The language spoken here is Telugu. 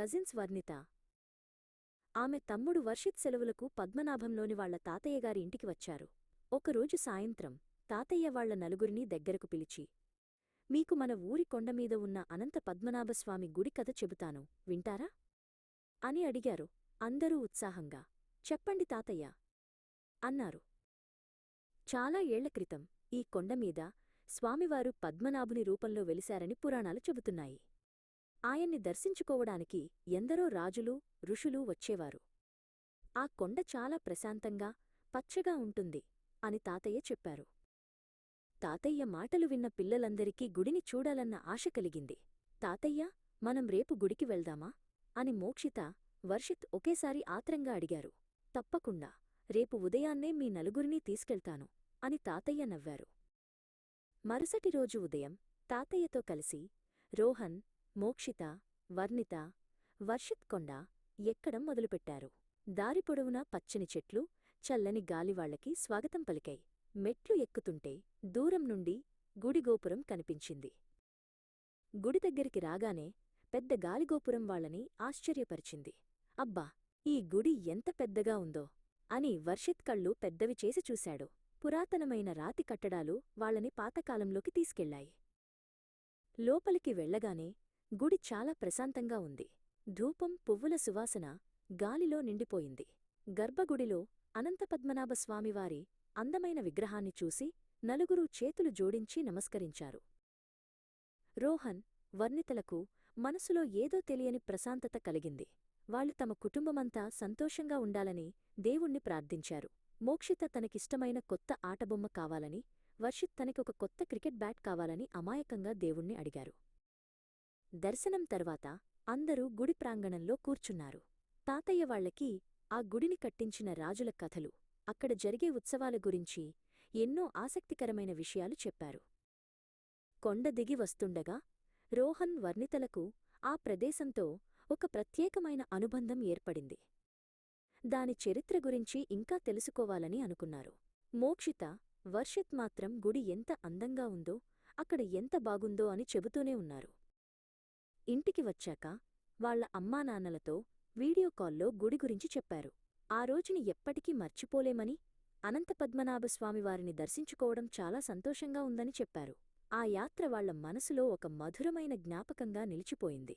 కజిన్స్ వర్ణిత. ఆమె తమ్ముడు వర్షిత్ సెలవులకు పద్మనాభంలోని వాళ్ల తాతయ్యగారి ఇంటికి వచ్చారు. ఒకరోజు సాయంత్రం తాతయ్య వాళ్ల నలుగురినీ దగ్గరకు పిలిచి, మీకు మన ఊరి కొండమీద ఉన్న అనంత పద్మనాభస్వామి గుడి కథ చెబుతాను, వింటారా అని అడిగారు. అందరూ ఉత్సాహంగా, చెప్పండి తాతయ్య అన్నారు. చాలా ఏళ్ల క్రితం ఈ కొండమీద స్వామివారు పద్మనాభుని రూపంలో వెలిశారని పురాణాలు చెబుతున్నాయి. ఆయన్ని దర్శించుకోవడానికి ఎందరో రాజులు, ఋషులు వచ్చేవారు. ఆ కొండ చాలా ప్రశాంతంగా, పచ్చగా ఉంటుంది అని తాతయ్య చెప్పారు. తాతయ్య మాటలు విన్న పిల్లలందరికీ గుడిని చూడాలన్న ఆశ కలిగింది. తాతయ్య, మనం రేపు గుడికి వెళ్దామా అని మోక్షిత, వర్షిత్ ఒకేసారి ఆత్రంగా అడిగారు. తప్పకుండా, రేపు ఉదయాన్నే మీ నలుగురినీ తీసుకెళ్తాను అని తాతయ్య నవ్వారు. మరుసటి రోజు ఉదయం తాతయ్యతో కలిసి రోహన్, మోక్షిత, వర్ణిత, వర్షిత్ కొండ ఎక్కడం మొదలుపెట్టారు. దారి పొడవునా పచ్చని చెట్లు, చల్లని గాలివాళ్లకి స్వాగతం పలికాయి. మెట్లు ఎక్కుతుంటే దూరం నుండి గుడిగోపురం కనిపించింది. గుడి దగ్గరికి రాగానే పెద్ద గాలిగోపురం వాళ్లని ఆశ్చర్యపరిచింది. అబ్బా, ఈ గుడి ఎంత పెద్దగా ఉందో అని వర్షిత్ కళ్ళు పెద్దవి చేసి చూశాడు. పురాతనమైన రాతి కట్టడాలు వాళ్లని పాతకాలంలోకి తీసుకెళ్లాయి. లోపలికి వెళ్లగానే గుడి చాలా ప్రశాంతంగా ఉంది. ధూపం, పువ్వుల సువాసన గాలిలో నిండిపోయింది. గర్భగుడిలో అనంతపద్మనాభస్వామివారి అందమైన విగ్రహాన్ని చూసి నలుగురూ చేతులు జోడించి నమస్కరించారు. రోహన్, వర్ణితలకు మనసులో ఏదో తెలియని ప్రశాంతత కలిగింది. వాళ్లు తమ కుటుంబమంతా సంతోషంగా ఉండాలని దేవుణ్ణి ప్రార్థించారు. మోక్షిత తనకిష్టమైన కొత్త ఆటబొమ్మ కావాలని, వర్షిత్ తనకొక కొత్త క్రికెట్ బ్యాట్ కావాలని అమాయకంగా దేవుణ్ణి అడిగారు. దర్శనం తర్వాత అందరూ గుడి ప్రాంగణంలో కూర్చున్నారు. తాతయ్య వాళ్లకి ఆ గుడిని కట్టించిన రాజుల కథలు, అక్కడ జరిగే ఉత్సవాల గురించి ఎన్నో ఆసక్తికరమైన విషయాలు చెప్పారు. కొండ దిగి వస్తుండగా రోహన్, వర్ణితలకు ఆ ప్రదేశంతో ఒక ప్రత్యేకమైన అనుబంధం ఏర్పడింది. దాని చరిత్ర గురించి ఇంకా తెలుసుకోవాలని అనుకున్నారు. మోక్షిత, వర్షిత్ మాత్రం గుడి ఎంత అందంగా ఉందో, అక్కడ ఎంత బాగుందో అని చెబుతూనే ఉన్నారు. ఇంటికి వచ్చాక వాళ్ల అమ్మానాన్నలతో వీడియో కాల్లో గుడి గురించి చెప్పారు. ఆ రోజుని ఎప్పటికీ మర్చిపోలేమని, అనంతపద్మనాభస్వామివారిని దర్శించుకోవడం చాలా సంతోషంగా ఉందని చెప్పారు. ఆ యాత్ర వాళ్ల మనసులో ఒక మధురమైన జ్ఞాపకంగా నిలిచిపోయింది.